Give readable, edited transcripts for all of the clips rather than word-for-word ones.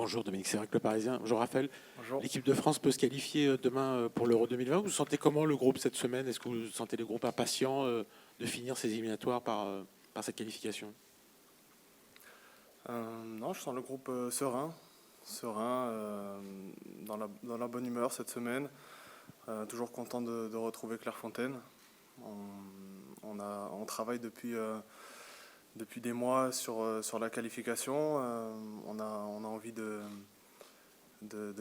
Bonjour Dominique Sérac, Le Parisien. Bonjour Raphaël. Bonjour. L'équipe de France peut se qualifier demain pour l'Euro 2020. Vous sentez comment le groupe cette semaine? Est-ce que vous sentez le groupe impatient de finir ces éliminatoires par cette qualification? Non, je sens le groupe serein, dans la bonne humeur cette semaine. Toujours content de retrouver Clairefontaine. On travaille depuis des mois sur la qualification. On a envie de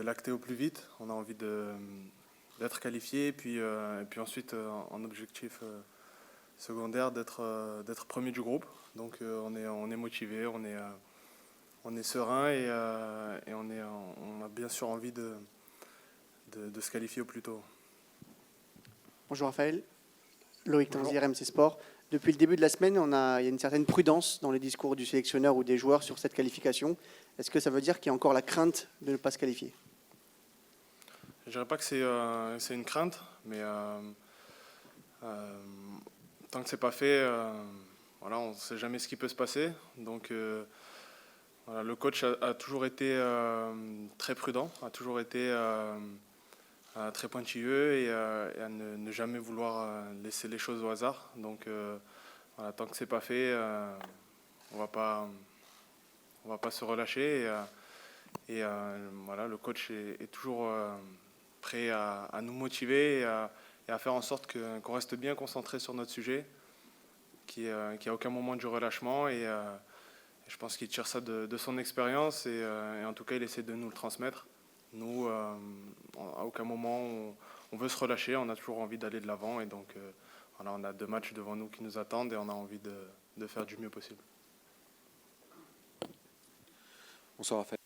l'acter au plus vite. On a envie d'être qualifié et puis ensuite en objectif secondaire d'être premier du groupe. Donc on est motivé, on est serein et on a bien sûr envie de se qualifier au plus tôt. Bonjour Raphaël, Loïc Bonjour. Tanzier, RMC Sport. Depuis le début de la semaine, il y a une certaine prudence dans les discours du sélectionneur ou des joueurs sur cette qualification. Est-ce que ça veut dire qu'il y a encore la crainte de ne pas se qualifier? Je dirais pas que c'est une crainte, mais tant que c'est pas fait, voilà, on ne sait jamais ce qui peut se passer. Donc voilà, le coach a toujours été très prudent, a toujours été très pointilleux et à ne jamais vouloir laisser les choses au hasard. Donc voilà, tant que c'est pas fait, on va pas se relâcher voilà, le coach est toujours prêt à nous motiver et à faire en sorte qu'on reste bien concentré sur notre sujet, qu'il n'y a aucun moment du relâchement et je pense qu'il tire ça de son expérience et en tout cas il essaie de nous le transmettre. Nous, à aucun moment on veut se relâcher, on a toujours envie d'aller de l'avant et donc voilà, on a 2 matchs devant nous qui nous attendent et on a envie de faire du mieux possible. Bonsoir Raphaël.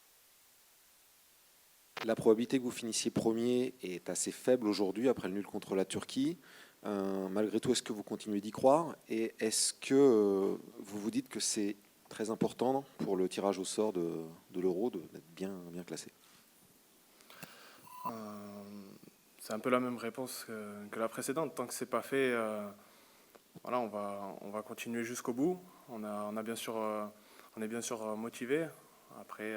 La probabilité que vous finissiez premier est assez faible aujourd'hui après le nul contre la Turquie. Malgré tout, est-ce que vous continuez d'y croire? Et est-ce que vous vous dites que c'est très important pour le tirage au sort de l'Euro d'être bien classé? C'est un peu la même réponse que la précédente. Tant que c'est pas fait, voilà, on va continuer jusqu'au bout. On est bien sûr motivé. Après,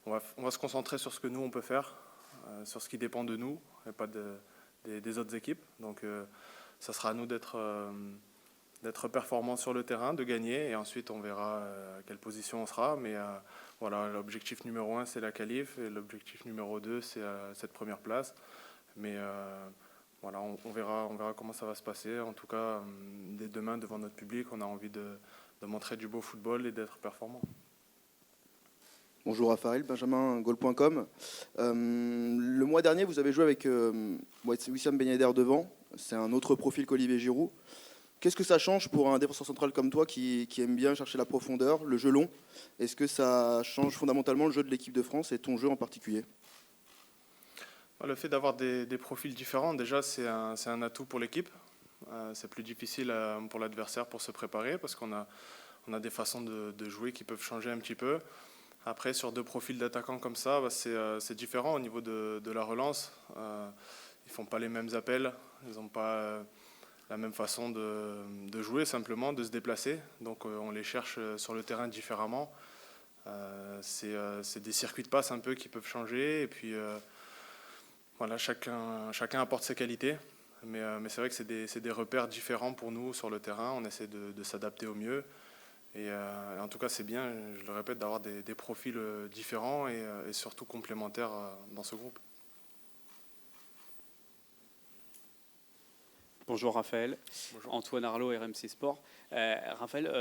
on va se concentrer sur ce que nous on peut faire, sur ce qui dépend de nous et pas des autres équipes. Donc, ça sera à nous d'être performants sur le terrain, de gagner, et ensuite on verra à quelle position on sera. Mais voilà, l'objectif numéro 1 c'est la qualif et l'objectif numéro 2 c'est cette première place. Mais voilà, on verra comment ça va se passer. En tout cas, dès demain devant notre public, on a envie de montrer du beau football et d'être performant. Bonjour Raphaël, Benjamin, goal.com. Le mois dernier, vous avez joué avec Wissam Ben Yedder devant. C'est un autre profil qu'Olivier Giroud. Qu'est-ce que ça change pour un défenseur central comme toi qui aime bien chercher la profondeur, le jeu long? Est-ce que ça change fondamentalement le jeu de l'équipe de France et ton jeu en particulier? Le fait d'avoir des profils différents, déjà, c'est un atout pour l'équipe. C'est plus difficile pour l'adversaire pour se préparer parce qu'on a des façons de jouer qui peuvent changer un petit peu. Après, sur 2 profils d'attaquants comme ça, c'est différent au niveau de la relance. Ils font pas les mêmes appels, ils n'ont pas la même façon de jouer, simplement, de se déplacer. Donc on les cherche sur le terrain différemment. C'est des circuits de passe un peu qui peuvent changer. Et puis voilà, chacun apporte ses qualités. Mais c'est vrai que c'est des repères différents pour nous sur le terrain. On essaie de s'adapter au mieux. Et en tout cas, c'est bien, je le répète, d'avoir des profils différents et surtout complémentaires dans ce groupe. Bonjour Raphaël. Bonjour. Antoine Arlot, RMC Sport. Raphaël,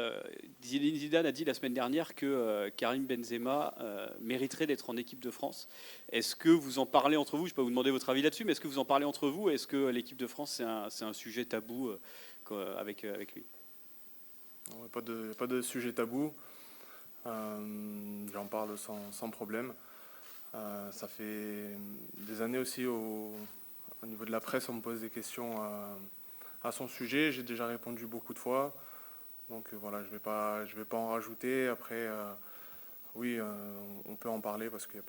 Zinedine Zidane a dit la semaine dernière que Karim Benzema mériterait d'être en équipe de France. Est-ce que vous en parlez entre vous? Je ne vais pas vous demander votre avis là-dessus, mais est-ce que vous en parlez entre vous? Est-ce que l'équipe de France, c'est un sujet tabou avec lui? Il n'y a pas de sujet tabou. J'en parle sans problème. Ça fait des années aussi au niveau de la presse, on me pose des questions à son sujet. J'ai déjà répondu beaucoup de fois. Donc voilà, je vais pas en rajouter. Après, oui, on peut en parler parce qu'il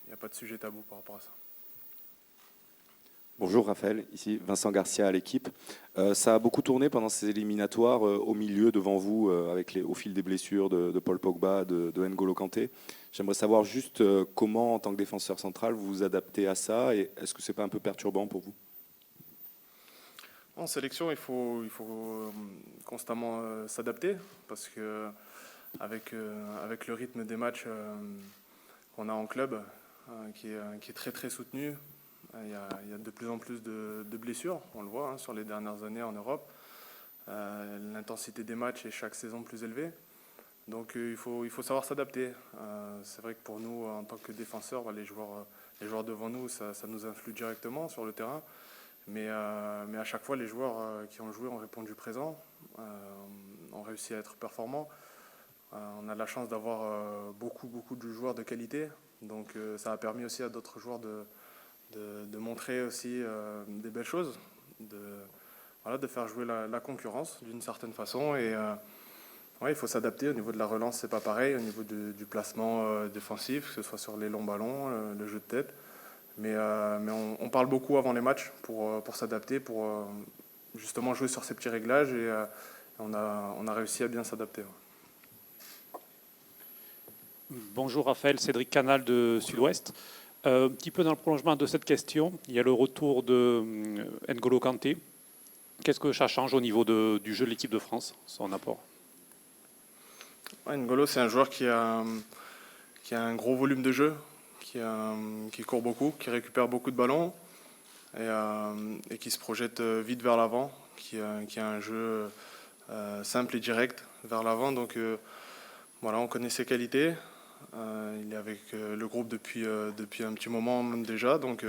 n'y a pas de sujet tabou par rapport à ça. Bonjour Raphaël, ici Vincent Garcia à l'équipe. Ça a beaucoup tourné pendant ces éliminatoires au milieu, devant vous, au fil des blessures de Paul Pogba, de N'Golo Kanté. J'aimerais savoir juste comment, en tant que défenseur central, vous vous adaptez à ça et est-ce que ce n'est pas un peu perturbant pour vous? En sélection, il faut constamment s'adapter parce que avec le rythme des matchs qu'on a en club, qui est très très soutenu, il y a de plus en plus de blessures, on le voit sur les dernières années en Europe. L'intensité des matchs est chaque saison plus élevée. Donc il faut savoir s'adapter. C'est vrai que pour nous, en tant que défenseurs, les joueurs devant nous, ça nous influe directement sur le terrain. Mais à chaque fois, les joueurs qui ont joué ont répondu présent, ont réussi à être performants. On a la chance d'avoir beaucoup de joueurs de qualité. Donc ça a permis aussi à d'autres joueurs de montrer aussi des belles choses, de faire jouer la concurrence d'une certaine façon. Et il faut s'adapter. Au niveau de la relance, c'est pas pareil. Au niveau du placement défensif, que ce soit sur les longs ballons, le jeu de tête. Mais on parle beaucoup avant les matchs pour s'adapter, pour justement jouer sur ces petits réglages. Et on a réussi à bien s'adapter. Bonjour Raphaël, Cédric Canal de Sud-Ouest. Un petit peu dans le prolongement de cette question, il y a le retour de N'Golo Kanté. Qu'est-ce que ça change au niveau du jeu de l'équipe de France, son apport? N'Golo, c'est un joueur qui a un gros volume de jeu, qui court beaucoup, qui récupère beaucoup de ballons et qui se projette vite vers l'avant, qui a un jeu simple et direct vers l'avant. Donc voilà, on connaît ses qualités. Il est avec le groupe depuis un petit moment même déjà. Donc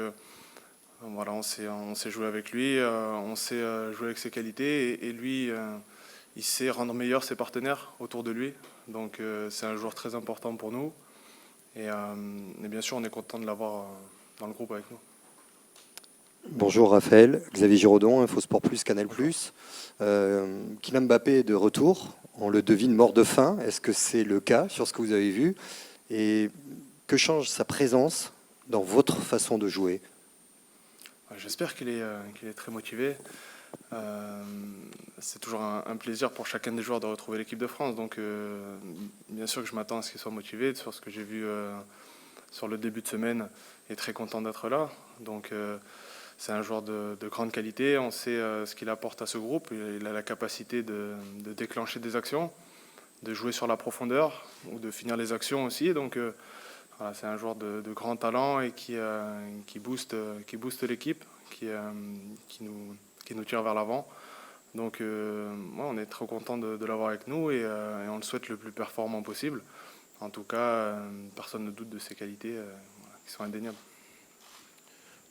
voilà, on sait jouer avec lui, on sait jouer avec ses qualités et lui, il sait rendre meilleurs ses partenaires autour de lui. Donc c'est un joueur très important pour nous. Et bien sûr, on est content de l'avoir dans le groupe avec nous. Bonjour Raphaël, Xavier Giraudon, Infosport Plus, Canal Plus. Kylian Mbappé est de retour, on le devine mort de faim. Est-ce que c'est le cas sur ce que vous avez vu? Et que change sa présence dans votre façon de jouer? J'espère qu'il est très motivé. C'est toujours un plaisir pour chacun des joueurs de retrouver l'équipe de France. Donc bien sûr que je m'attends à ce qu'il soit motivé. Sur ce que j'ai vu sur le début de semaine, il est très content d'être là. Donc c'est un joueur de grande qualité. On sait ce qu'il apporte à ce groupe. Il a la capacité de déclencher des actions, de jouer sur la profondeur ou de finir les actions aussi. Donc voilà, c'est un joueur de grand talent et qui booste l'équipe, qui nous tire vers l'avant. Donc on est très content de l'avoir avec nous et on le souhaite le plus performant possible. En tout cas, personne ne doute de ses qualités qui sont indéniables.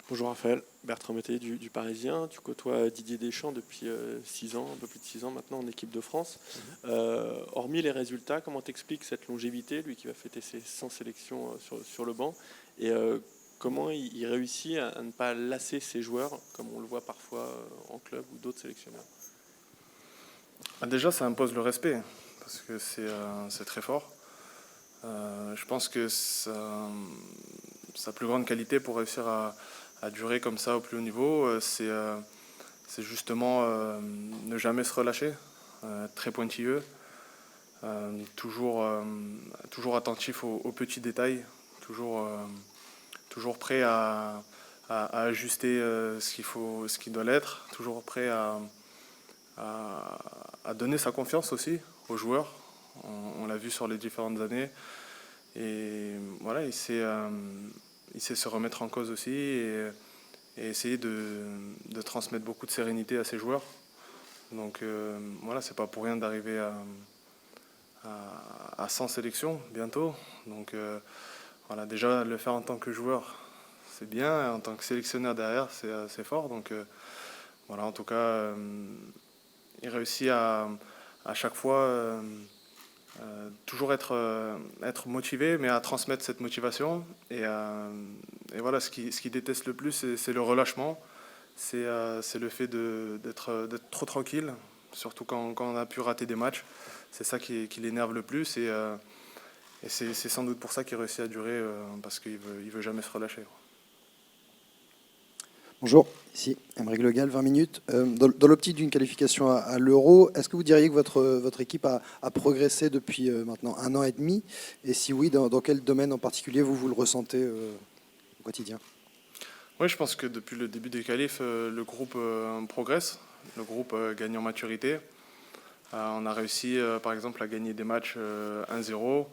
Bonjour Raphaël, Bertrand Métayer du Parisien. Tu côtoies Didier Deschamps depuis 6 ans, un peu plus de 6 ans maintenant en équipe de France. Hormis les résultats, comment t'expliques cette longévité, lui qui va fêter ses 100 sélections sur le banc, et comment il réussit à ne pas lasser ses joueurs, comme on le voit parfois en club ou d'autres sélectionneurs? Déjà, ça impose le respect, parce que c'est très fort. Je pense que sa plus grande qualité pour réussir à durer comme ça au plus haut niveau, c'est justement ne jamais se relâcher, très pointilleux, toujours attentif aux petits détails, toujours prêt à ajuster ce qui doit l'être, toujours prêt à donner sa confiance aussi aux joueurs. On l'a vu sur les différentes années. Et voilà, il sait se remettre en cause aussi et essayer de transmettre beaucoup de sérénité à ses joueurs. Donc voilà, c'est pas pour rien d'arriver à 100 sélections bientôt. Donc voilà, déjà le faire en tant que joueur, c'est bien. En tant que sélectionneur derrière, c'est fort. Donc voilà, en tout cas, il réussit à chaque fois toujours être motivé, mais à transmettre cette motivation. Et voilà, ce qu'il déteste le plus, c'est le relâchement. C'est le fait d'être trop tranquille, surtout quand on a pu rater des matchs. C'est ça qui l'énerve le plus. Et c'est sans doute pour ça qu'il réussit à durer, parce qu'il veut jamais se relâcher. Bonjour, ici Aymeric Le Gall, 20 minutes. Dans l'optique d'une qualification à l'Euro, est-ce que vous diriez que votre équipe a progressé depuis maintenant 1 an et demi? Et si oui, dans quel domaine en particulier vous le ressentez au quotidien? Oui, je pense que depuis le début des qualifs, le groupe progresse, le groupe gagne en maturité. On a réussi, par exemple, à gagner des matchs 1-0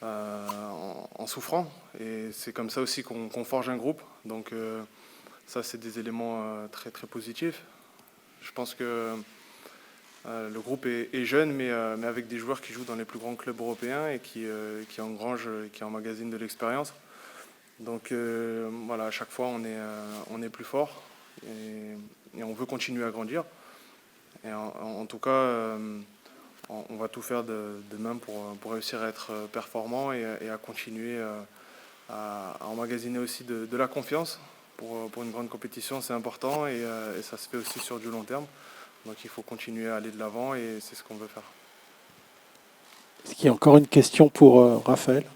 en souffrant. Et c'est comme ça aussi qu'on forge un groupe. Donc ça, c'est des éléments très, très positifs. Je pense que le groupe est jeune, mais avec des joueurs qui jouent dans les plus grands clubs européens et qui engrangent, qui emmagasinent de l'expérience. Donc voilà, à chaque fois, on est plus fort et on veut continuer à grandir. Et en tout cas, on va tout faire de même pour réussir à être performant et à continuer à emmagasiner aussi de la confiance. Pour une grande compétition, c'est important et ça se fait aussi sur du long terme. Donc il faut continuer à aller de l'avant et c'est ce qu'on veut faire. Est-ce qu'il y a encore une question pour Raphaël?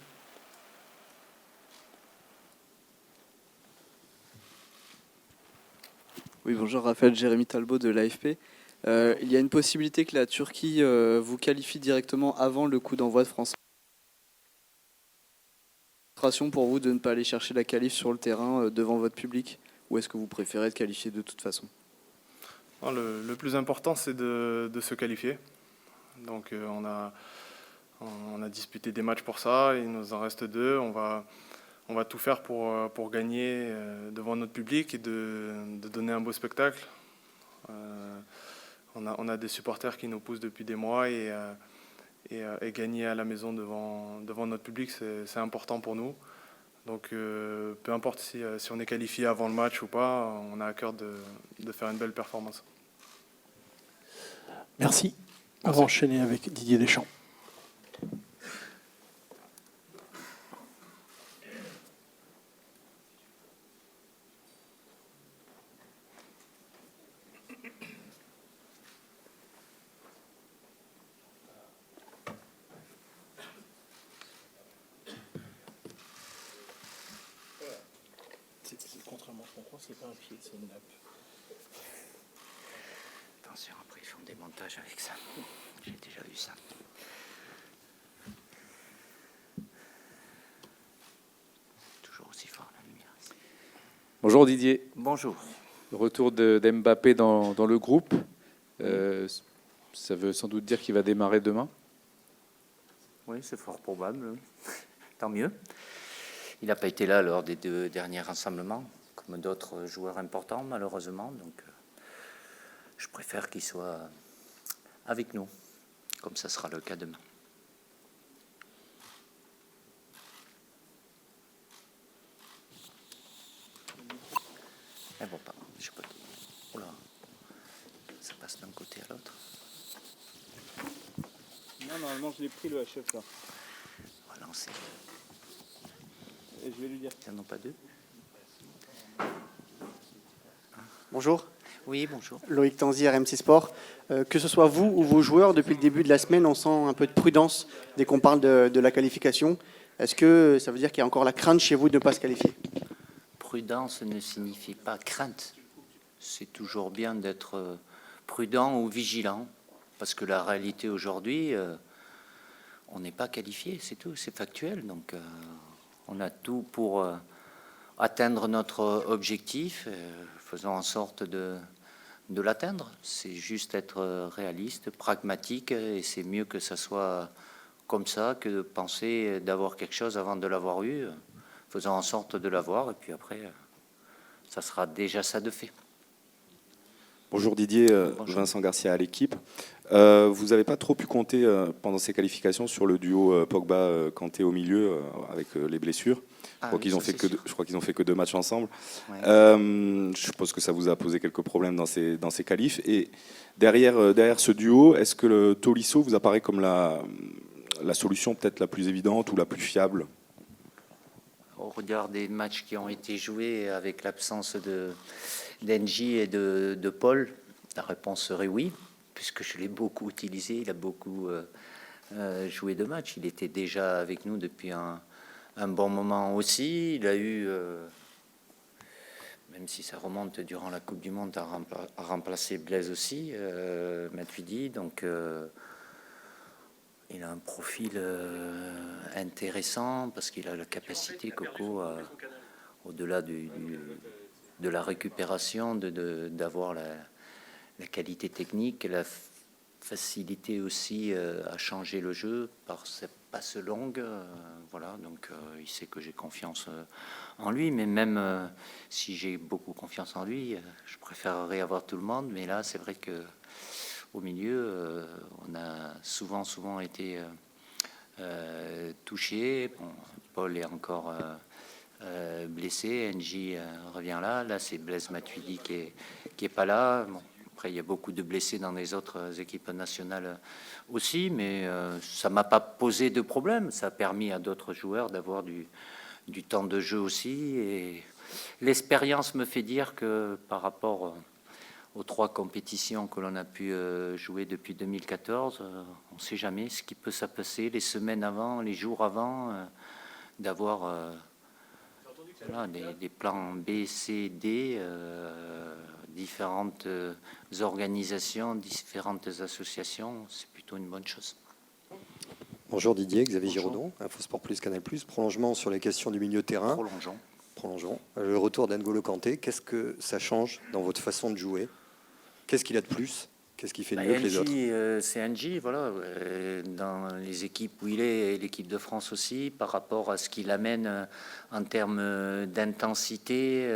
Oui, bonjour, Raphaël, Jérémy Talbot de l'AFP. Il y a une possibilité que la Turquie vous qualifie directement avant le coup d'envoi de France. Pour vous de ne pas aller chercher la qualif sur le terrain devant votre public, ou est-ce que vous préférez être qualifié de toute façon? Non, le plus important, c'est de se qualifier. Donc on a disputé des matchs pour ça, il nous en reste 2. On va tout faire pour gagner devant notre public et de donner un beau spectacle. On a des supporters qui nous poussent depuis des mois et gagner à la maison devant notre public, c'est important pour nous. Donc peu importe si on est qualifié avant le match ou pas, on a à cœur de faire une belle performance. Merci. On va enchaîner avec Didier Deschamps. Contrairement à ce qu'on croit, c'est pas un pied, c'est une nappe. Attention, après ils font des montages avec ça. J'ai déjà vu ça. Toujours aussi fort la lumière. Bonjour Didier. Bonjour. Le retour d'Mbappé dans le groupe, ça veut sans doute dire qu'il va démarrer demain. Oui, c'est fort probable. Tant mieux. Il n'a pas été là lors des 2 derniers rassemblements, comme d'autres joueurs importants, malheureusement. Donc, je préfère qu'il soit avec nous, comme ça sera le cas demain. Eh bon, pas, je sais pas. Oula, ça passe d'un côté à l'autre. Non, normalement, je l'ai pris le HF là. On va lancer. Et je vais lui dire. Il n'y en a pas 2. Bonjour. Oui, bonjour. Loïc Tanzi, RMC Sport. Que ce soit vous ou vos joueurs, depuis le début de la semaine, on sent un peu de prudence dès qu'on parle de la qualification. Est-ce que ça veut dire qu'il y a encore la crainte chez vous de ne pas se qualifier? Prudence ne signifie pas crainte. C'est toujours bien d'être prudent ou vigilant, parce que la réalité aujourd'hui, on n'est pas qualifié, c'est tout, c'est factuel. Donc on a tout pour atteindre notre objectif, faisons en sorte de l'atteindre. C'est juste être réaliste, pragmatique, et c'est mieux que ça soit comme ça que de penser d'avoir quelque chose avant de l'avoir eu. Faisons en sorte de l'avoir, et puis après, ça sera déjà ça de fait. Bonjour Didier, Bonjour. Vincent Garcia à l'équipe. Vous n'avez pas trop pu compter pendant ces qualifications sur le duo Pogba-Kanté au milieu avec les blessures. Je crois qu'ils ont fait que 2 matchs ensemble. Ouais. Je suppose que ça vous a posé quelques problèmes dans ces qualifs. Et derrière ce duo, est-ce que le Tolisso vous apparaît comme la solution peut-être la plus évidente ou la plus fiable? Au regard des matchs qui ont été joués avec l'absence d'Engie et de Paul, la réponse serait oui, puisque je l'ai beaucoup utilisé, il a beaucoup joué de matchs. Il était déjà avec nous depuis un bon moment aussi. Il a eu même si ça remonte durant la Coupe du Monde, à remplacer Blaise aussi, Matuidi. Donc, il a un profil intéressant parce qu'il a la capacité, Coco, au-delà de la récupération, d'avoir la qualité technique, la facilité aussi à changer le jeu par ses passes longues. Voilà, donc il sait que j'ai confiance en lui, mais même si j'ai beaucoup confiance en lui, je préférerais avoir tout le monde. Mais là, c'est vrai que au milieu, on a souvent été touché. Bon, Paul est encore blessé, NJ revient là. Là, c'est Blaise Matuidi qui est pas là. Bon, après, il y a beaucoup de blessés dans les autres équipes nationales aussi, mais ça m'a pas posé de problème. Ça a permis à d'autres joueurs d'avoir du temps de jeu aussi. Et l'expérience me fait dire que par rapport aux 3 compétitions que l'on a pu jouer depuis 2014, on ne sait jamais ce qui peut se passer les semaines avant, les jours avant, d'avoir voilà, des plans B, C, D, différentes organisations, différentes associations. C'est plutôt une bonne chose. Bonjour Didier, Xavier Giraudon, Infosport Plus, Canal+. Prolongement sur les questions du milieu de terrain. Prolongeons. Le retour d'N'Golo Kanté, qu'est-ce que ça change dans votre façon de jouer? Qu'est-ce qu'il a de plus? Qu'est-ce qui fait de mieux que les autres? C'est NJ, voilà. Dans les équipes où il est, et l'équipe de France aussi, par rapport à ce qu'il amène en termes d'intensité,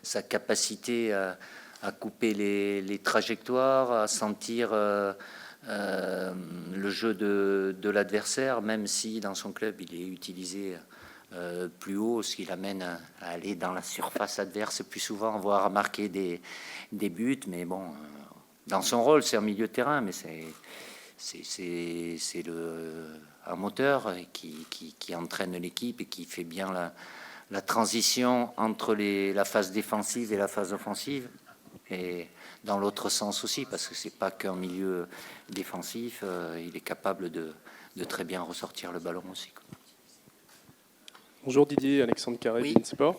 sa capacité à couper les trajectoires, à sentir le jeu de l'adversaire, même si dans son club il est utilisé plus haut, ce qui l'amène à aller dans la surface adverse plus souvent, voire à marquer des buts. Mais bon, dans son rôle, c'est un milieu de terrain, mais c'est un moteur qui entraîne l'équipe et qui fait bien la transition entre la phase défensive et la phase offensive. Et dans l'autre sens aussi, parce que c'est pas qu'un milieu défensif, il est capable de très bien ressortir le ballon aussi. Bonjour Didier, Alexandre Carré, oui. Sport.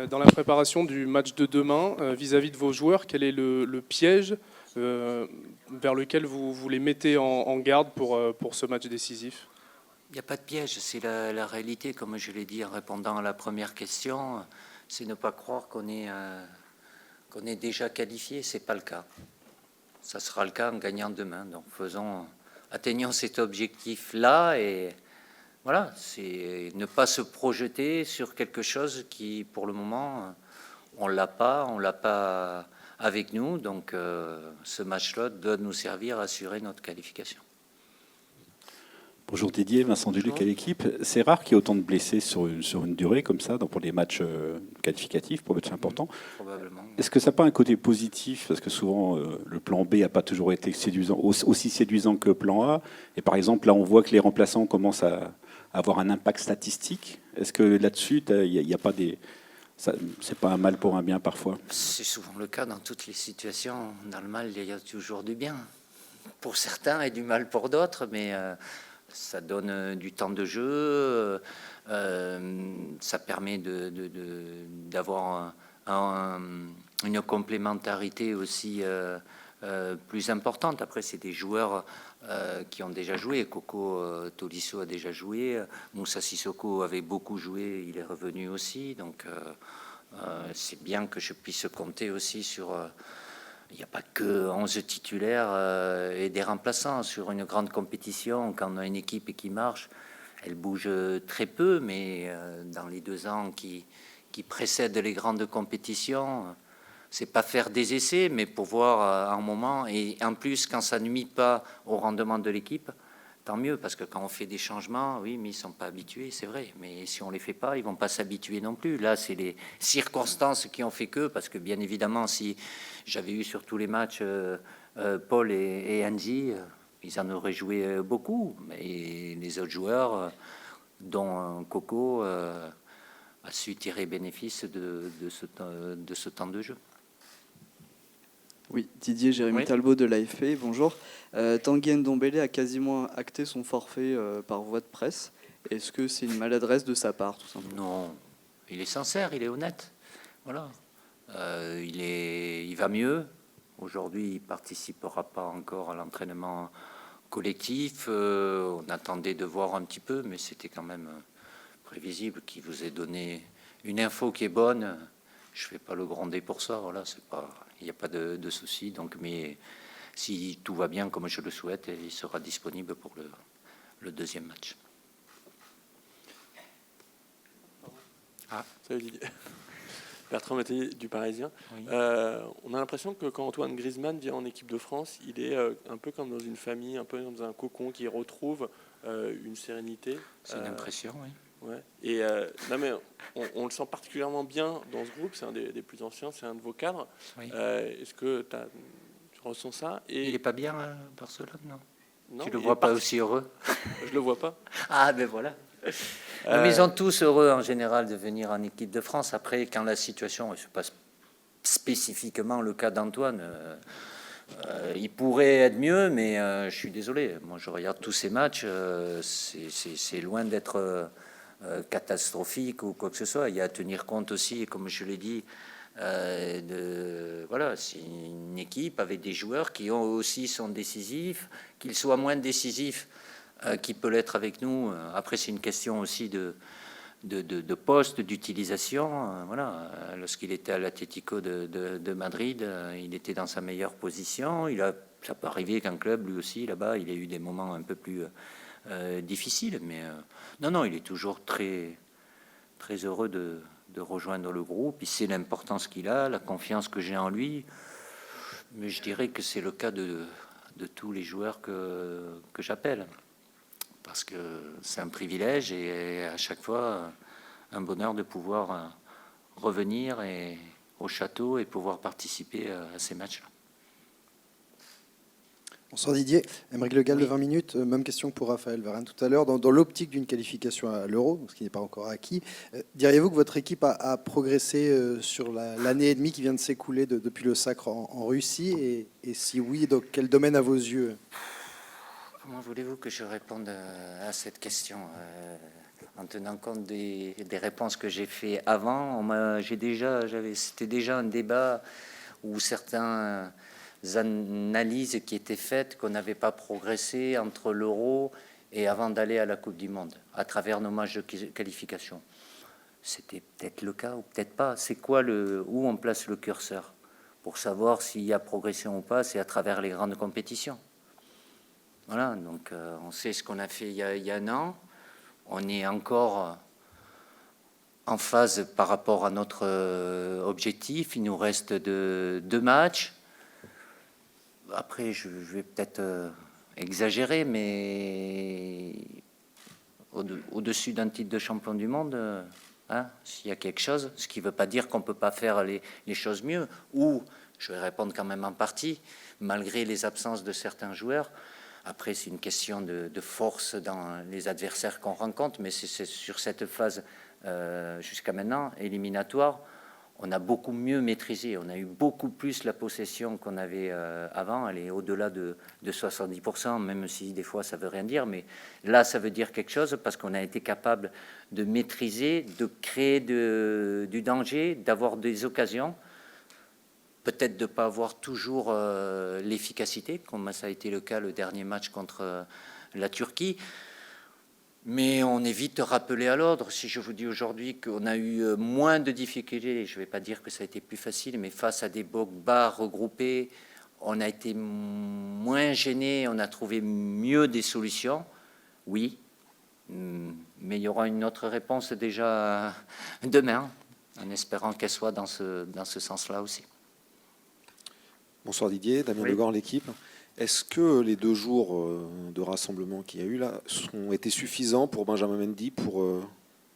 Dans la préparation du match de demain, vis-à-vis de vos joueurs, quel est le piège vers lequel vous les mettez en garde pour ce match décisif? Il n'y a pas de piège, c'est la réalité, comme je l'ai dit en répondant à la première question, c'est ne pas croire qu'on est déjà qualifié, c'est pas le cas. Ça sera le cas en gagnant demain. Donc atteignons cet objectif-là et voilà, c'est ne pas se projeter sur quelque chose qui, pour le moment, on l'a pas avec nous. Donc ce match-là doit nous servir à assurer notre qualification. Bonjour Didier, Vincent Duluc à l'équipe. C'est rare qu'il y ait autant de blessés sur une durée comme ça, pour les matchs qualificatifs, pour matchs importants. Probablement. Est-ce que ça n'a pas un côté positif? Parce que souvent, le plan B n'a pas toujours été aussi séduisant que le plan A. Et par exemple, là, on voit que les remplaçants commencent à avoir un impact statistique. Est-ce que là-dessus, il n'y a pas des... C'est pas un mal pour un bien parfois? C'est souvent le cas dans toutes les situations. Dans le mal, il y a toujours du bien. Pour certains et du mal pour d'autres, mais... ça donne du temps de jeu, ça permet d'avoir une complémentarité aussi plus importante. Après, c'est des joueurs qui ont déjà joué. Coco Tolisso a déjà joué. Moussa Sissoko avait beaucoup joué, il est revenu aussi. Donc, c'est bien que je puisse compter aussi sur... il n'y a pas que 11 titulaires et des remplaçants sur une grande compétition. Quand on a une équipe qui marche, elle bouge très peu, mais dans les 2 ans qui précèdent les grandes compétitions, c'est pas faire des essais, mais pour voir un moment. Et en plus, quand ça ne nuit pas au rendement de l'équipe, tant mieux, parce que quand on fait des changements, oui, mais ils ne sont pas habitués, c'est vrai. Mais si on ne les fait pas, ils ne vont pas s'habituer non plus. Là, c'est les circonstances qui ont fait que, parce que bien évidemment, si j'avais eu sur tous les matchs Paul et Andy, ils en auraient joué beaucoup. Mais les autres joueurs, dont Coco, a su tirer bénéfice de ce temps de jeu. Oui, Didier, Jérémy Talbot de l'AFP, bonjour. Tanguy Ndombele a quasiment acté son forfait par voie de presse. Est-ce que c'est une maladresse de sa part, tout simplement? Non, il est sincère, il est honnête. Voilà. Il va mieux. Aujourd'hui, il ne participera pas encore à l'entraînement collectif. On attendait de voir un petit peu, mais c'était quand même prévisible qu'il vous ait donné une info qui est bonne. Je ne fais pas le gronder pour ça. Voilà, il n'y a pas de souci. Donc, mais si tout va bien comme je le souhaite, il sera disponible pour le deuxième match. Salut Didier. Bertrand Métayer du Parisien. Oui. On a l'impression que quand Antoine Griezmann vient en équipe de France, il est un peu comme dans une famille, un peu dans un cocon qui retrouve une sérénité. C'est une impression, oui. Ouais. Et non mais on le sent particulièrement bien dans ce groupe. C'est un des plus anciens, c'est un de vos cadres. Oui. Est-ce que tu ressens ça? Il n'est pas bien à Barcelone, non? Non, tu le vois pas aussi heureux? Je le vois pas. Ah ben voilà. Mais ils sont tous heureux en général de venir en équipe de France. Après, quand la situation, et ce n'est pas spécifiquement le cas d'Antoine, il pourrait être mieux, mais je suis désolé. Moi, je regarde tous ces matchs, c'est loin d'être catastrophique ou quoi que ce soit. Il y a à tenir compte aussi, comme je l'ai dit, voilà, c'est une équipe avec des joueurs qui aussi sont décisifs, qu'ils soient moins décisifs qui peut l'être avec nous. Après, c'est une question aussi de poste, d'utilisation. Voilà. Lorsqu'il était à l'Atlético de Madrid, il était dans sa meilleure position. Ça peut arriver qu'un club, lui aussi, là-bas, il a eu des moments un peu plus difficiles. Mais non, il est toujours très, très heureux de rejoindre le groupe. Il sait l'importance qu'il a, la confiance que j'ai en lui. Mais je dirais que c'est le cas de tous les joueurs que j'appelle. Parce que c'est un privilège et à chaque fois un bonheur de pouvoir revenir au château et pouvoir participer à ces matchs-là. Bonsoir Didier, Aymeric Le Gall de 20 minutes. Même question pour Raphaël Varane tout à l'heure. Dans l'optique d'une qualification à l'Euro, ce qui n'est pas encore acquis, diriez-vous que votre équipe a progressé sur l'année et demie qui vient de s'écouler depuis le sacre en Russie et si oui, dans quel domaine à vos yeux? Comment voulez-vous que je réponde à cette question en tenant compte des réponses que j'ai fait avant? C'était déjà un débat où certaines analyses qui étaient faites qu'on n'avait pas progressé entre l'Euro et avant d'aller à la Coupe du Monde, à travers nos matchs de qualification. C'était peut-être le cas ou peut-être pas. C'est quoi où on place le curseur pour savoir s'il y a progression ou pas? C'est à travers les grandes compétitions. Voilà, donc on sait ce qu'on a fait il y a un an. On est encore en phase par rapport à notre objectif. Il nous reste 2 matchs. Après, je vais peut-être exagérer, mais au-dessus d'un titre de champion du monde, s'il y a quelque chose, ce qui ne veut pas dire qu'on ne peut pas faire les choses mieux, ou, je vais répondre quand même en partie, malgré les absences de certains joueurs. Après, c'est une question de force dans les adversaires qu'on rencontre, mais c'est sur cette phase jusqu'à maintenant, éliminatoire, on a beaucoup mieux maîtrisé. On a eu beaucoup plus la possession qu'on avait avant. Elle est au-delà de 70%, même si des fois ça ne veut rien dire. Mais là, ça veut dire quelque chose parce qu'on a été capable de maîtriser, de créer du danger, d'avoir des occasions. Peut-être de ne pas avoir toujours l'efficacité, comme ça a été le cas le dernier match contre la Turquie. Mais on est vite rappelé à l'ordre. Si je vous dis aujourd'hui qu'on a eu moins de difficultés, je ne vais pas dire que ça a été plus facile, mais face à des blocs bas regroupés, on a été moins gêné, on a trouvé mieux des solutions. Oui, mais il y aura une autre réponse déjà demain, en espérant qu'elle soit dans ce sens-là aussi. Bonsoir Didier, Damien Legord, l'équipe. Est-ce que les 2 jours de rassemblement qu'il y a eu là ont été suffisants pour Benjamin Mendy pour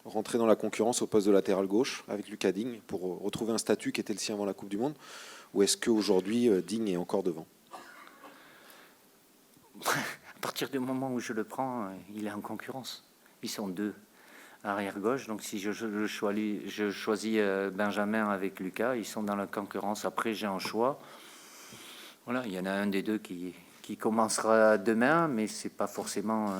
rentrer dans la concurrence au poste de latéral gauche avec Lucas Digne pour retrouver un statut qui était le sien avant la Coupe du Monde? Ou est-ce qu'aujourd'hui Digne est encore devant? À partir du moment où je le prends, il est en concurrence. Ils sont 2 arrière gauche, donc si je choisis Benjamin avec Lucas, ils sont dans la concurrence. Après, j'ai un choix. Voilà, il y en a un des 2 qui commencera demain, mais c'est pas forcément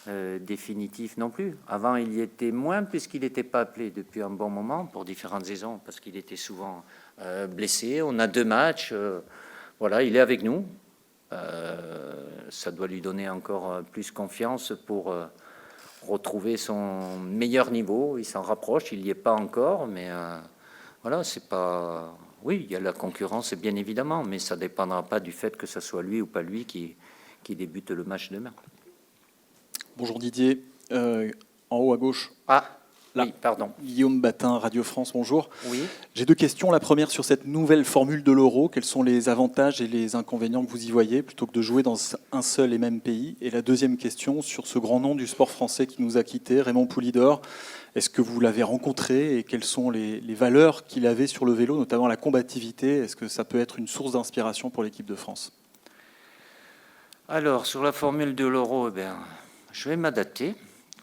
définitif non plus. Avant, il y était moins puisqu'il n'était pas appelé depuis un bon moment pour différentes raisons, parce qu'il était souvent blessé. On a 2 matchs. Voilà, il est avec nous. Ça doit lui donner encore plus confiance pour retrouver son meilleur niveau. Il s'en rapproche, il n'y est pas encore, mais voilà, c'est pas... Oui, il y a la concurrence, bien évidemment, mais ça ne dépendra pas du fait que ce soit lui ou pas lui qui débute le match demain. Bonjour Didier, en haut à gauche. Ah, là. Oui, pardon. Guillaume Batin, Radio France, bonjour. Oui. J'ai 2 questions. La première sur cette nouvelle formule de l'Euro. Quels sont les avantages et les inconvénients que vous y voyez plutôt que de jouer dans un seul et même pays? Et la deuxième question sur ce grand nom du sport français qui nous a quittés, Raymond Poulidor. Est-ce que vous l'avez rencontré et quelles sont les valeurs qu'il avait sur le vélo, notamment la combativité? Est-ce que ça peut être une source d'inspiration pour l'équipe de France? Alors, sur la formule de l'Euro, eh bien, je vais m'adapter,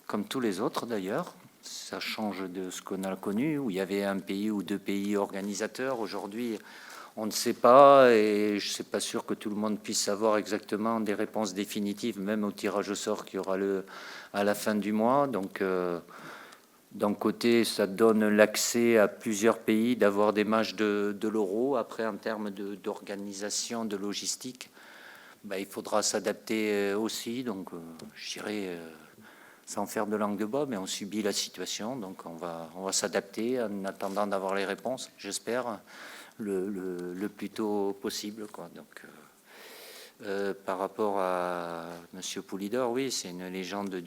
comme tous les autres d'ailleurs. Ça change de ce qu'on a connu, où il y avait un pays ou 2 pays organisateurs. Aujourd'hui, on ne sait pas, et je ne suis pas sûr que tout le monde puisse avoir exactement des réponses définitives, même au tirage au sort qui aura lieu à la fin du mois. Donc, d'un côté, ça donne l'accès à plusieurs pays d'avoir des matchs de l'Euro. Après, en termes d'organisation, de logistique, il faudra s'adapter aussi. Donc, je dirais, sans faire de langue de bois, mais on subit la situation. Donc, on va s'adapter en attendant d'avoir les réponses, j'espère, le plus tôt possible, quoi. Donc, par rapport à M. Poulidor, oui, c'est une légende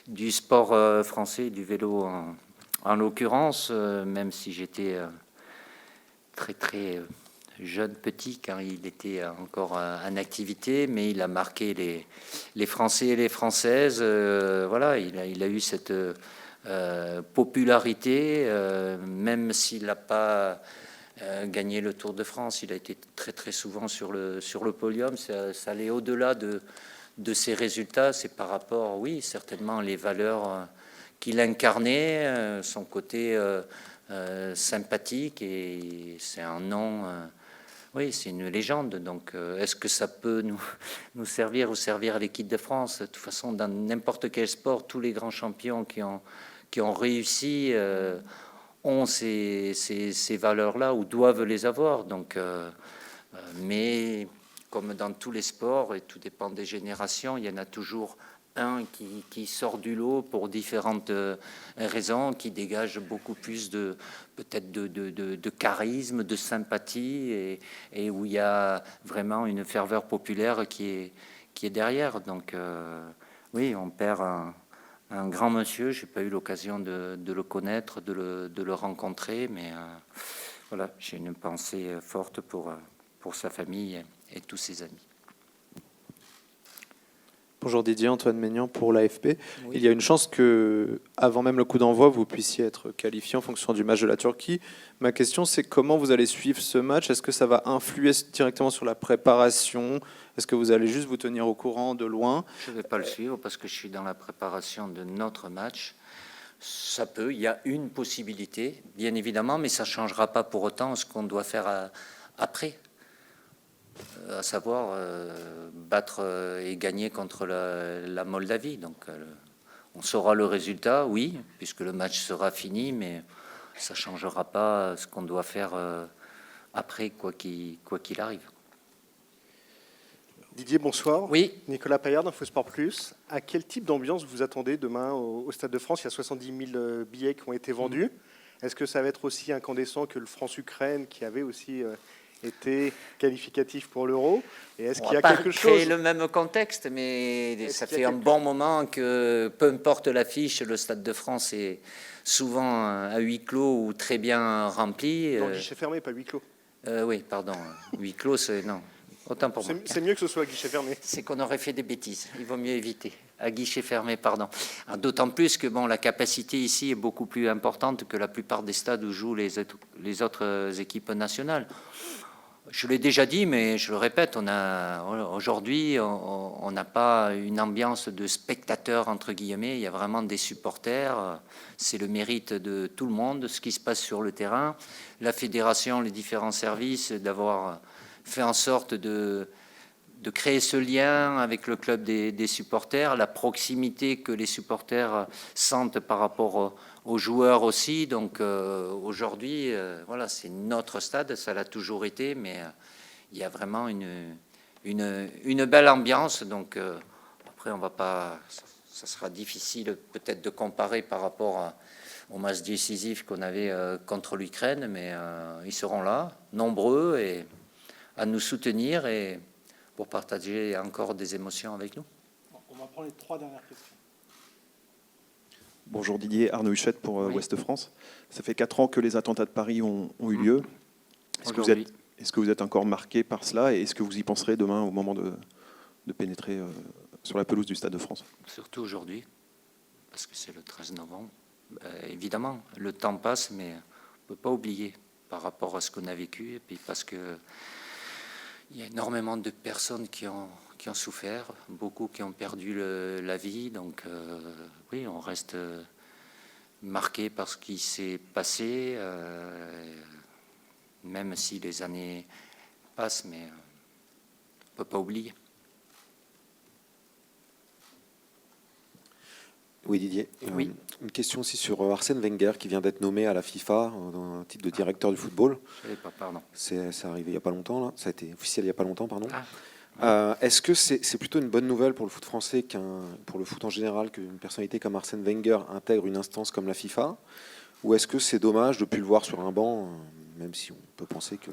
du sport français, du vélo en l'occurrence, même si j'étais très très jeune petit quand il était encore en activité, mais il a marqué les Français et les Françaises. Voilà, il a eu cette popularité, même s'il n'a pas gagné le Tour de France, il a été très très souvent sur le podium. Ça allait au-delà de ses résultats, c'est par rapport, oui, certainement les valeurs qu'il incarnait, son côté sympathique, et c'est un nom, oui, c'est une légende. Donc, est-ce que ça peut nous servir ou servir à l'équipe de France? De toute façon, dans n'importe quel sport, tous les grands champions qui ont réussi ont ces valeurs-là ou doivent les avoir. Donc, mais comme dans tous les sports, et tout dépend des générations, il y en a toujours un qui sort du lot pour différentes raisons, qui dégage beaucoup plus peut-être de charisme, de sympathie, et où il y a vraiment une ferveur populaire qui est derrière. Donc oui, on perd un grand monsieur. J'ai pas eu l'occasion de le connaître, de le rencontrer, mais voilà, j'ai une pensée forte pour sa famille et tous ses amis. Bonjour Didier, Antoine Maignan pour l'AFP. Oui. Il y a une chance que, avant même le coup d'envoi, vous puissiez être qualifié en fonction du match de la Turquie. Ma question, c'est comment vous allez suivre ce match? Est-ce que ça va influer directement sur la préparation? Est-ce que vous allez juste vous tenir au courant de loin? Je ne vais pas le suivre parce que je suis dans la préparation de notre match. Ça peut, il y a une possibilité, bien évidemment, mais ça ne changera pas pour autant ce qu'on doit faire après. À savoir battre et gagner contre la Moldavie. Donc on saura le résultat, oui, puisque le match sera fini, mais ça ne changera pas ce qu'on doit faire après, quoi qu'il arrive. Didier, bonsoir. Oui. Nicolas Paillard d'Infosport Plus. À quel type d'ambiance vous attendez demain au Stade de France? Il y a 70 000 billets qui ont été vendus. Est-ce que ça va être aussi incandescent que le France-Ukraine qui avait aussi... était qualificatif pour l'Euro? Et est-ce qu'il y a quelque chose? On va pas créer le même contexte, mais ça fait un bon moment que, peu importe l'affiche, le Stade de France est souvent à huis clos ou très bien rempli. Dans guichet fermé, pas huis clos. Oui, pardon. Huis clos, c'est non. Autant pour moi. C'est mieux que ce soit à guichet fermé. C'est qu'on aurait fait des bêtises. Il vaut mieux éviter. À guichet fermé, pardon. D'autant plus que la capacité ici est beaucoup plus importante que la plupart des stades où jouent les autres équipes nationales. Je l'ai déjà dit, mais je le répète, aujourd'hui, on n'a pas une ambiance de spectateurs, entre guillemets. Il y a vraiment des supporters. C'est le mérite de tout le monde, ce qui se passe sur le terrain. La fédération, les différents services, d'avoir fait en sorte de créer ce lien avec le club des supporters, la proximité que les supporters sentent par rapport aux joueurs aussi. Donc aujourd'hui, voilà, c'est notre stade, ça l'a toujours été, mais il y a vraiment une belle ambiance. Donc après, on va pas, ça sera difficile peut-être de comparer par rapport au match décisif qu'on avait contre l'Ukraine, mais ils seront là, nombreux, et à nous soutenir et pour partager encore des émotions avec nous. On va prendre les 3 dernières questions. Bonjour Didier, Arnaud Huchette pour Ouest France. Ça fait 4 ans que les attentats de Paris ont eu lieu. Est-ce que vous êtes encore marqué par cela et est-ce que vous y penserez demain au moment de pénétrer sur la pelouse du Stade de France? Surtout aujourd'hui, parce que c'est le 13 novembre. Évidemment, le temps passe, mais on ne peut pas oublier par rapport à ce qu'on a vécu, et puis parce que il y a énormément de personnes qui ont souffert, beaucoup qui ont perdu la vie. Donc oui, on reste marqué par ce qui s'est passé, même si les années passent, mais on ne peut pas oublier. Oui, Didier. Oui. Une question aussi sur Arsène Wenger qui vient d'être nommé à la FIFA dans un titre de directeur du football. Je savais pas, pardon. C'est arrivé il n'y a pas longtemps, là. Ça a été officiel il n'y a pas longtemps, pardon. Est-ce que c'est plutôt une bonne nouvelle pour le foot français, pour le foot en général, qu'une personnalité comme Arsène Wenger intègre une instance comme la FIFA? Ou est-ce que c'est dommage de ne plus le voir sur un banc, même si on peut penser que...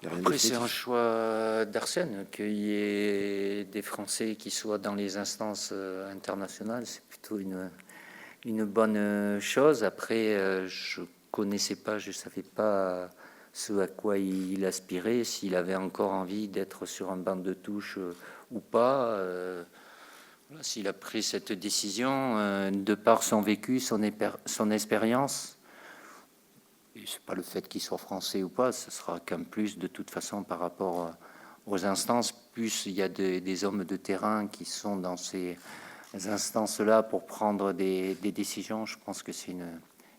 Après, c'est un choix d'Arsène, qu'il y ait des Français qui soient dans les instances internationales, c'est plutôt une bonne chose. Après, je connaissais pas, je savais pas ce à quoi il aspirait, s'il avait encore envie d'être sur un banc de touche ou pas. Voilà, s'il a pris cette décision, de par son vécu, son expérience. C'est pas le fait qu'il soit français ou pas, ce sera qu'un plus de toute façon par rapport aux instances. Plus il y a des hommes de terrain qui sont dans ces instances-là pour prendre des décisions, je pense que c'est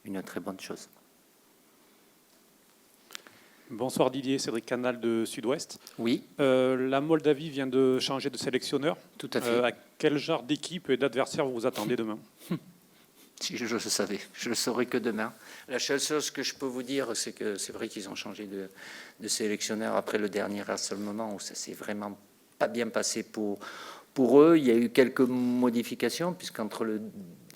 une très bonne chose. Bonsoir Didier, Cédric Canal de Sud-Ouest. Oui. La Moldavie vient de changer de sélectionneur. Tout à fait. À quel genre d'équipe et d'adversaire vous vous attendez demain? Si je le savais, je le saurais que demain. La seule chose que je peux vous dire, c'est que c'est vrai qu'ils ont changé de sélectionneur après le dernier rassemblement où ça s'est vraiment pas bien passé pour eux. Il y a eu quelques modifications puisqu'entre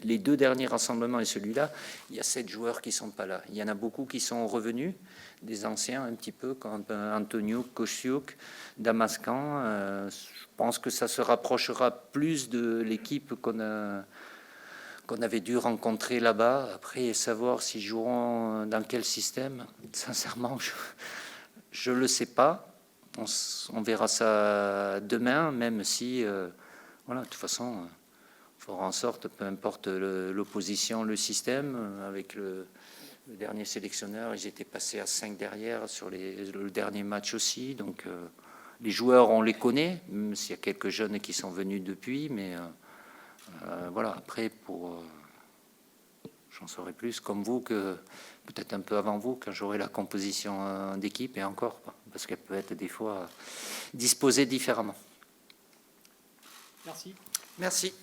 les 2 derniers rassemblements et celui-là, il y a 7 joueurs qui sont pas là. Il y en a beaucoup qui sont revenus, des anciens un petit peu comme Antonio Kosciuk, Damascan. Je pense que ça se rapprochera plus de l'équipe qu'on avait dû rencontrer là-bas. Après, savoir s'ils joueront dans quel système, sincèrement, je ne le sais pas. On verra ça demain, même si, voilà, de toute façon, il fera en sorte, peu importe l'opposition, le système, avec le dernier sélectionneur, ils étaient passés à 5 derrière sur le dernier match aussi. Donc, les joueurs, on les connaît, même s'il y a quelques jeunes qui sont venus depuis, mais... voilà, après, j'en saurai plus comme vous, que peut-être un peu avant vous, quand j'aurai la composition d'équipe, et encore, parce qu'elle peut être des fois disposée différemment. Merci. Merci.